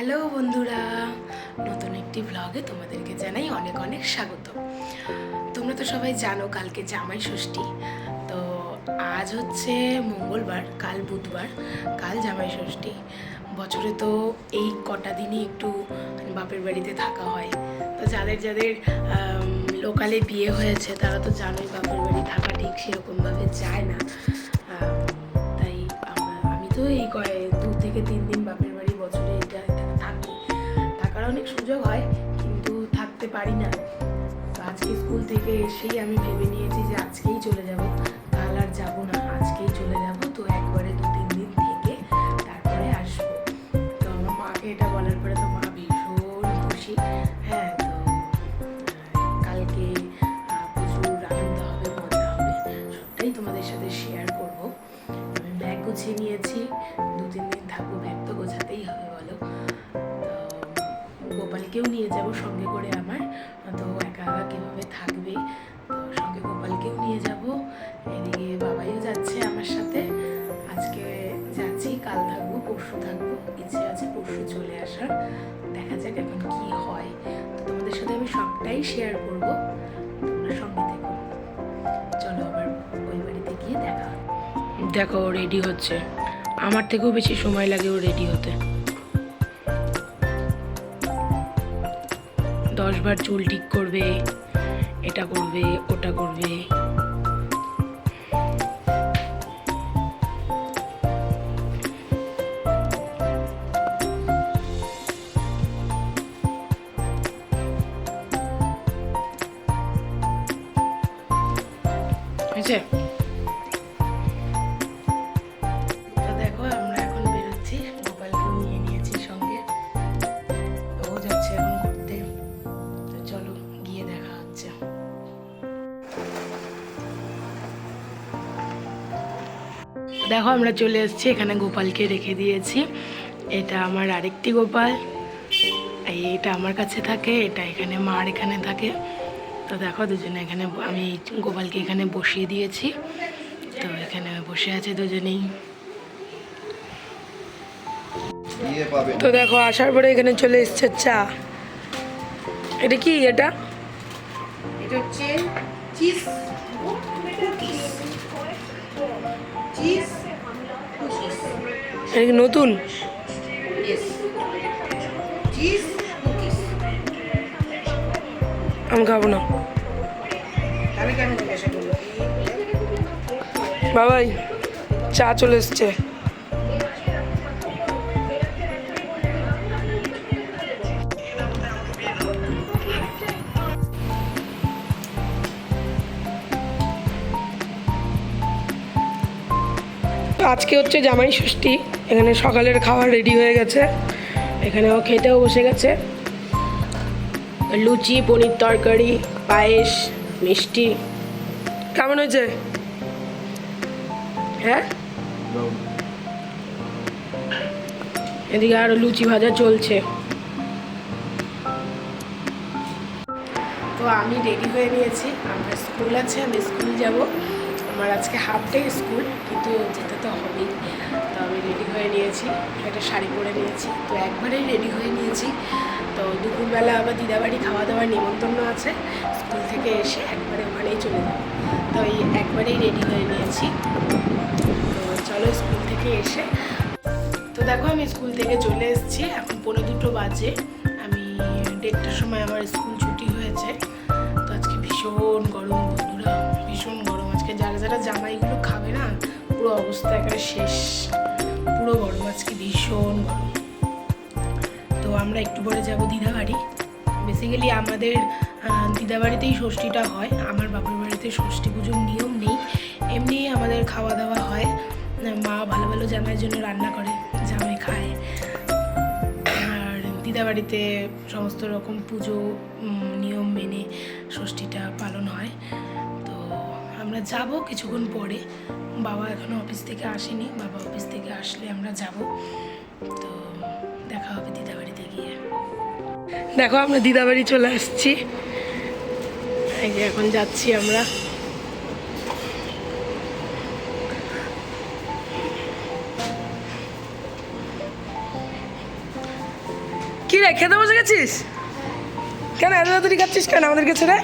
Hello বন্ধুরা, নতুন একটি ব্লগে তোমাদেরকে জানাই অনেক অনেক স্বাগত। তোমরা তো সবাই জানো কালকে জামাই ষষ্ঠী। তো আজ হচ্ছে মঙ্গলবার, কাল বুধবার, কাল জামাই ষষ্ঠী। বছরে তো এই কটা দিনই একটু বাপের বাড়িতে থাকা হয়। তো যাদের যাদের লোকালে বিয়ে হয়েছে তারা তো জানোই বাপের বাড়ি থাকা ঠিক সেরকমভাবে যায় না। তাই আমি তো এই 2 থেকে 3 দিন বাপের বাড়ি বছরে এটা থাকি। থাকার অনেক সুযোগ হয় কিন্তু থাকতে পারি না। তো আজকে স্কুল থেকে এসেই আমি ভেবে নিয়েছি যে আজকেই চলে যাব, কাল আর যাবো না, আজকেই চলে যাব। তো একবারে 2-3 দিন থেকে তারপরে আসবো। তো আমার মাকে এটা বলার পরে তো মা ভীষণ খুশি। হ্যাঁ, তো কালকে প্রচুর আনন্দ হবে, মজা হবে, সবটাই তোমাদের সাথে শেয়ার করবো। আমি ব্যাগ গুছিয়ে নিয়েছি, 2-3 দিন থাকবো, ব্যাগ তো গোছাতেই হবে বলো। তো গোপালকেও নিয়ে যাব সঙ্গে করে আমার, তো একা একা কীভাবে থাকবে, তো সঙ্গে গোপালকেও নিয়ে যাব। এদিকে বাবাইও যাচ্ছে আমার সাথে। আজকে যাচ্ছি, কাল থাকবো, পরশু থাকবো, ইচ্ছে আছে পরশু চলে আসার। দেখা যাক এখন কি হয়। তো তোমাদের সাথে আমি সবটাই শেয়ার করবো, তোমরা সঙ্গে থেকো। চলো আবার ওই বাড়িতে গিয়ে দেখা। দেখো ও রেডি হচ্ছে, আমার থেকেও বেশি সময় লাগে ও রেডি হতে। 10 বার চুল ঠিক করবে, এটা করবে, ওটা করবে। হয়েছে? তো দেখো আমরা এখন বেরোচ্ছি, গোপালকেও নিয়ে নিয়েছি সঙ্গে, ও যাচ্ছে এখন ঘুরতে। তো চলো গিয়ে দেখা হচ্ছে। দেখো আমরা চলে এসেছি, এখানে গোপালকে রেখে দিয়েছি। এটা আমার আরেকটি গোপাল, এইটা আমার কাছে থাকে, এটা এখানে মার এখানে থাকে। তো দেখো দুজনে এখানে, আমি গোপালকে এখানে বসিয়ে দিয়েছি, তো এখানে বসে আছে দুজনেই। তো দেখো আসার পরে এখানে চলে এসছে চা। এটা কি? এটা হচ্ছে চিজ চিজ কুকিজ। এটা কি নতুন? Yes, cheese cookies. আমি খাবো না। তাহলে কেন জিজ্ঞাসা করলো? বাবাই চা চলে এসছে। আজকে হচ্ছে জামাই ষষ্ঠী, এখানে সকালের খাবার রেডি হয়ে গেছে, এখানেও খেতেও বসে গেছে। লুচি, পনির তরকারি, পায়েস, মিষ্টি। কেমন হয়েছে? হ্যাঁ, এদিকে আরো লুচি ভাজা চলছে। তো আমি রেডি হয়ে নিয়েছি, আমার স্কুল আছে, আমি স্কুল যাব। আমার আজকে হাফ ডে স্কুল, কিন্তু যেতে তো হবেই। তো আমি রেডি হয়ে নিয়েছি, একটা শাড়ি পরে নিয়েছি, তো একবারেই রেডি হয়ে নিয়েছি। তো দুপুরবেলা আবার দিদাবাড়ি খাওয়া দাওয়ার নিমন্ত্রণ আছে, স্কুল থেকে এসে একবারে ওখানেই চলে যাবো। তো এই একবারেই রেডি হয়ে নিয়েছি। তো চলো স্কুল থেকে এসে, তো দেখো আমি স্কুল থেকে চলে এসেছি, এখন 1:45 বাজে। আমি 1:30টার সময় আমার স্কুল ছুটি হয়েছে। তো আজকে ভীষণ গরম বন্ধুরা, ভীষণ গরম আজকে। যারা যারা জামাইগুলো খাবে না, পুরো অবস্থা একেবারে শেষ, পুরো গরম আজকে, ভীষণ গরম। তো আমরা একটু পরে যাব দিদাবাড়ি। বেসিক্যালি আমাদের দিদাবাড়িতেই ষষ্ঠীটা হয়, আমার বাপের বাড়িতে ষষ্ঠী পুজোর নিয়ম নেই, এমনি আমাদের খাওয়া দাওয়া হয়। মা ভালো ভালো জামাইয়ের জন্য রান্না করে, জামাই খায়। আর দিদাবাড়িতে সমস্ত রকম পুজো নিয়ম মেনে ষষ্ঠীটা পালন হয়। তো আমরা যাব কিছুক্ষণ পরে, বাবা এখনও অফিস থেকে আসেনি, বাবা অফিস থেকে আসলে আমরা যাব। তো দেখা হবে দিদাবাড়িতে গিয়ে। দেখো আমরা দিদাবাড়ি চলে আসছি, এই যে এখন যাচ্ছি আমরা। কি রে খেতে বসে গেছিস? কেন এত তাড়াতাড়ি খাচ্ছিস কেন আমাদেরকে ছেড়ে?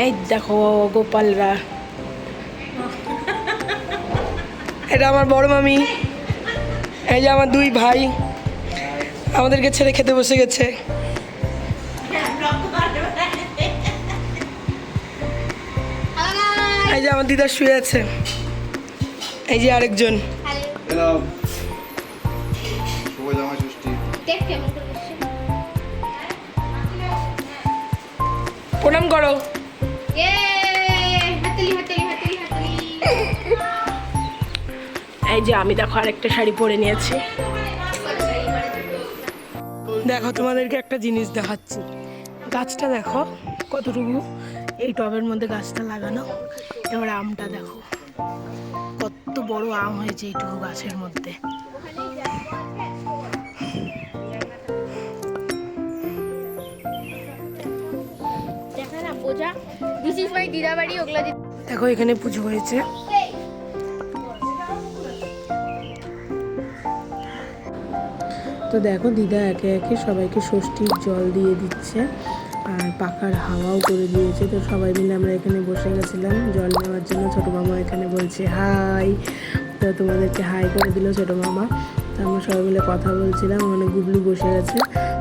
এই দেখো গোপালরা, এটা আমার বড় মামি, এই যে আমার দুই ভাই আমাদেরকে ছেড়ে খেতে বসে গেছে। এই যে আমার দিদা শুয়ে আছে, এই যে আরেকজন। প্রণাম করো। এই যে আমি দেখো আরেকটা শাড়ি পরে নিয়েছি। দেখো তোমাদেরকে একটা জিনিস দেখাচ্ছি, গাছটা দেখো কতটুকু এই টবের মধ্যে গাছটা লাগানো। এবার আমটা দেখো কত বড় আম হয়েছে এইটুকু গাছের মধ্যে। দেখো এখানে পুজো হয়েছে। তো দেখো দিদা একে একে সবাইকে ষষ্ঠীর জল দিয়ে দিচ্ছে আর পাখার হাওয়াও করে দিয়েছে। তো সবাই মিলে আমরা এখানে বসে গেছিলাম জল নেওয়ার জন্য। ছোটো মামা এখানে বলছে হাই, তো তোমাদেরকে হাই করে দিল ছোটো মামা। তো আমরা সবাই মিলে কথা বলছিলাম, ওখানে গুবলু বসে গেছে।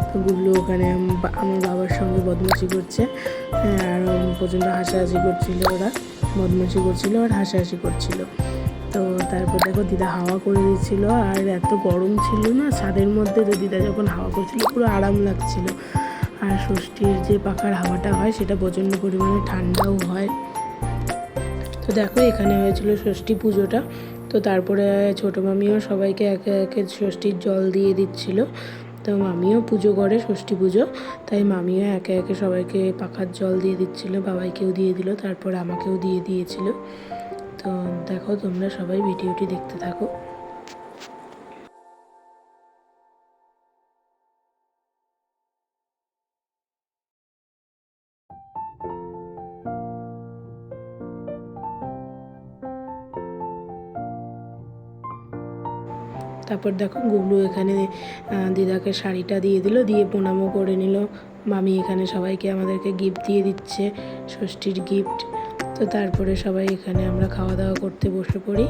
তো গুবলু ওখানে আমার বাবার সঙ্গে বদমাশি করছে আর প্রচণ্ড হাসাহাসি করছিল, ওরা বদমাশি করছিল আর হাসাহাসি করছিল। তো তারপর দেখো দিদা হাওয়া করে দিচ্ছিল আর এত গরম ছিল না ছাদের মধ্যে, তো দিদা যখন হাওয়া করছিল পুরো আরাম লাগছিল। আর ষষ্ঠীর যে পাখার হাওয়াটা হয় সেটা প্রচণ্ড পরিমাণে ঠান্ডাও হয়। তো দেখো এখানে হয়েছিল ষষ্ঠী পুজোটা। তো তারপরে ছোটো মামিও সবাইকে একে একে ষষ্ঠীর জল দিয়ে দিচ্ছিল। তো মামিও পুজো করে ষষ্ঠী পুজো, তাই মামিও একে একে সবাইকে পাখার জল দিয়ে দিচ্ছিল, বাবাইকেও দিয়ে দিল, তারপর আমাকেও দিয়ে দিয়েছিল। তো দেখো তোমরা সবাই ভিডিওটি দেখতে থাকো। তারপর দেখো গুবলু এখানে দিদাকে শাড়িটা দিয়ে দিল, দিয়ে প্রণামও করে নিল। মামি এখানে সবাইকে আমাদেরকে গিফট দিয়ে দিচ্ছে, ষষ্ঠীর গিফট। তো তারপরে সবাই এখানে আমরা খাওয়া দাওয়া করতে বসে পড়ি।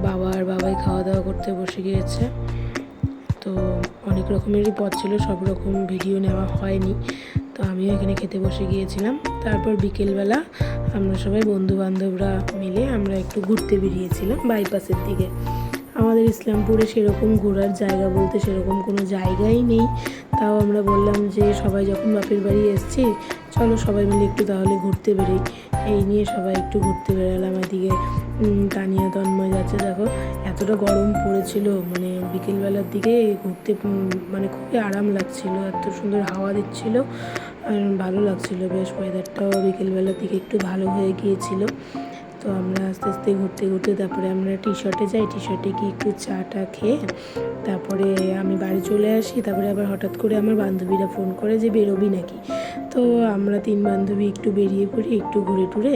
বাবা আর বাবাই খাওয়া দাওয়া করতে বসে গিয়েছে। তো অনেক রকমেরই পদ ছিল, সব রকম ভিডিও নেওয়া হয়নি। তো আমিও এখানে খেতে বসে গিয়েছিলাম। তারপর বিকেলবেলা আমরা সবাই বন্ধুবান্ধবরা মিলে আমরা একটু ঘুরতে বেরিয়েছিলাম বাইপাসের দিকে। আমাদের ইসলামপুরে সেরকম ঘোরার জায়গা বলতে সেরকম কোনো জায়গাই নেই। তাও আমরা বললাম যে সবাই যখন বাপের বাড়ি এসছি চলো সবাই মিলে একটু তাহলে ঘুরতে বেরোই। এই নিয়ে সবাই একটু ঘুরতে বেরোলাম। এদিকে তানিয়া তন্ময় যাচ্ছে, দেখো এতটা গরম পড়েছিল, মানে বিকেলবেলার দিকে ঘুরতে মানে খুবই আরাম লাগছিল, এত সুন্দর হাওয়া দিচ্ছিল আর ভালো লাগছিল বেশ। ওয়েদারটাও বিকেলবেলার দিকে একটু ভালো হয়ে গিয়েছিল। তো আমরা আস্তে আস্তে ঘুরতে ঘুরতে তারপরে আমরা টি শার্টে যাই, টি শার্টে গিয়ে একটু চাটা খেয়ে তারপরে আমি বাড়ি চলে আসি। তারপরে আবার হঠাৎ করে আমার বান্ধবীরা ফোন করে যে বেরোবি নাকি। তো আমরা 3 বান্ধবী একটু বেরিয়ে পড়ি, একটু ঘুরে টুরে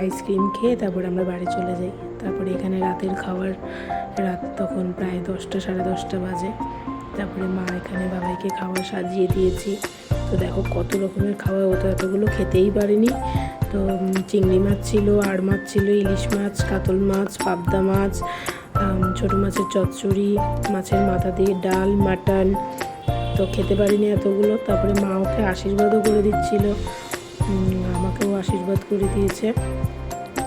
আইসক্রিম খেয়ে তারপরে আমরা বাড়ি চলে যাই। তারপরে এখানে রাতের খাবার, রাত তখন প্রায় 10টা সাড়ে 10টা বাজে। তারপরে মা এখানে বাবাইকে খাবার সাজিয়ে দিয়েছি। তো দেখো কত রকমের খাবার, ও তো এতগুলো খেতেই পারেনি। তো চিংড়ি মাছ ছিল, আড় মাছ ছিল, ইলিশ মাছ, কাতল মাছ, পাবদা মাছ, ছোটো মাছের চচ্চড়ি, মাছের মাথা দিয়ে ডাল, মাটন। তো খেতে পারিনি এতগুলো। তারপরে মা ওকে আশীর্বাদও করে দিচ্ছিল, আমাকেও আশীর্বাদ করে দিয়েছে।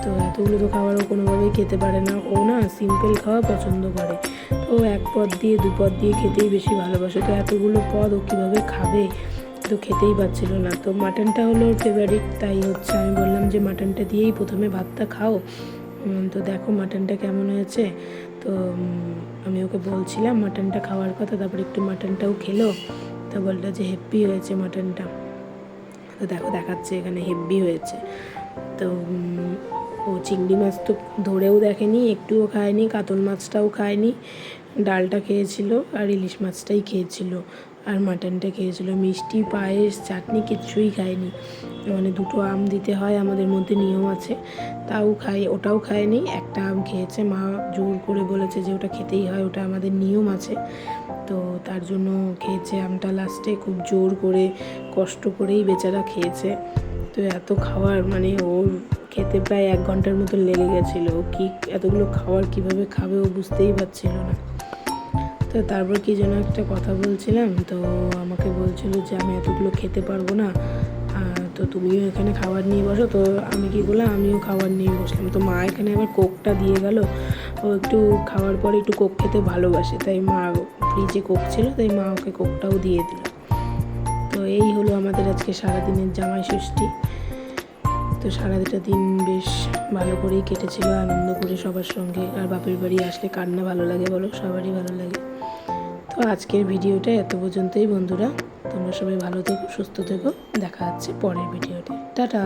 তো এতগুলো তো খাবারও কোনোভাবেই খেতে পারে না, ও না সিম্পল খাওয়া পছন্দ করে। তো 1 পদ দিয়ে 2 পদ দিয়ে খেতেই বেশি ভালোবাসে। তো এতগুলো পদ ও কীভাবে খাবে, তো খেতেই পাচ্ছিল না। তো মাটনটা হলো ওর ফেভারিট, তাই হচ্ছে আমি বললাম যে মাটনটা দিয়েই প্রথমে ভাতটা খাও। তো দেখো মাটনটা কেমন হয়েছে। তো আমি ওকে বলছিলাম মাটনটা খাওয়ার কথা, তারপরে একটু মাটনটাও খেলো। তো বললো যে হেব্বি হয়েছে মাটনটা। তো দেখো দেখাচ্ছে এখানে হেব্বি হয়েছে। তো ও চিংড়ি মাছ তো ধরেও দেখেনি, একটুও খায়নি, কাতল মাছটাও খায়নি, ডালটা খেয়েছিল আর ইলিশ মাছটাই খেয়েছিল। আর মাটনটা খেয়েছিল। মিষ্টি, পায়েস, চাটনি কিচ্ছুই খায়নি। মানে 2টো আম দিতে হয়, আমাদের মধ্যে নিয়ম আছে, ওটাও খায়নি। একটা আম খেয়েছে, মা জোর করে বলেছে যে ওটা খেতেই হয়, ওটা আমাদের নিয়ম আছে, তো তার জন্য খেয়েছে আমটা লাস্টে, খুব জোর করে কষ্ট করেই বেচারা খেয়েছে। তো এত খাওয়ার মানে ওর খেতে প্রায় 1 ঘন্টার মতো লেগে গেছিলো। কি এতগুলো খাওয়ার কিভাবে খাবে ও বুঝতেই পারছিল না। তো তারপর কি যেন একটা কথা বলছিলাম, তো আমাকে বলছিল যে আমি এতগুলো খেতে পারবো না, তো তুমিও এখানে খাবার নিয়ে বসো। তো আমি কি বললাম, আমিও খাবার নিয়ে বসলাম। তো মা এখানে আবার কোকটা দিয়ে গেল। ও একটু খাওয়ার পরে একটু কোক খেতে ভালোবাসে, তাই মা ফ্রিজে কোক ছিল, তাই মা ওকে কোকটাও দিয়ে দিল। তো এই হলো আমাদের আজকে সারাদিনের জামাই ষষ্ঠী। তো সারাটা দিন বেশ ভালো করেই কেটেছিল, আনন্দ করে সবার সঙ্গে। আর বাপের বাড়ি আসলে কার না ভালো লাগে বলো, সবারই ভালো লাগে। তো আজকের ভিডিওটা এত পর্যন্তই বন্ধুরা। তোমরা সবাই ভালো থেকো, সুস্থ থেকো। দেখা হচ্ছে পরের ভিডিওতে। টাটা।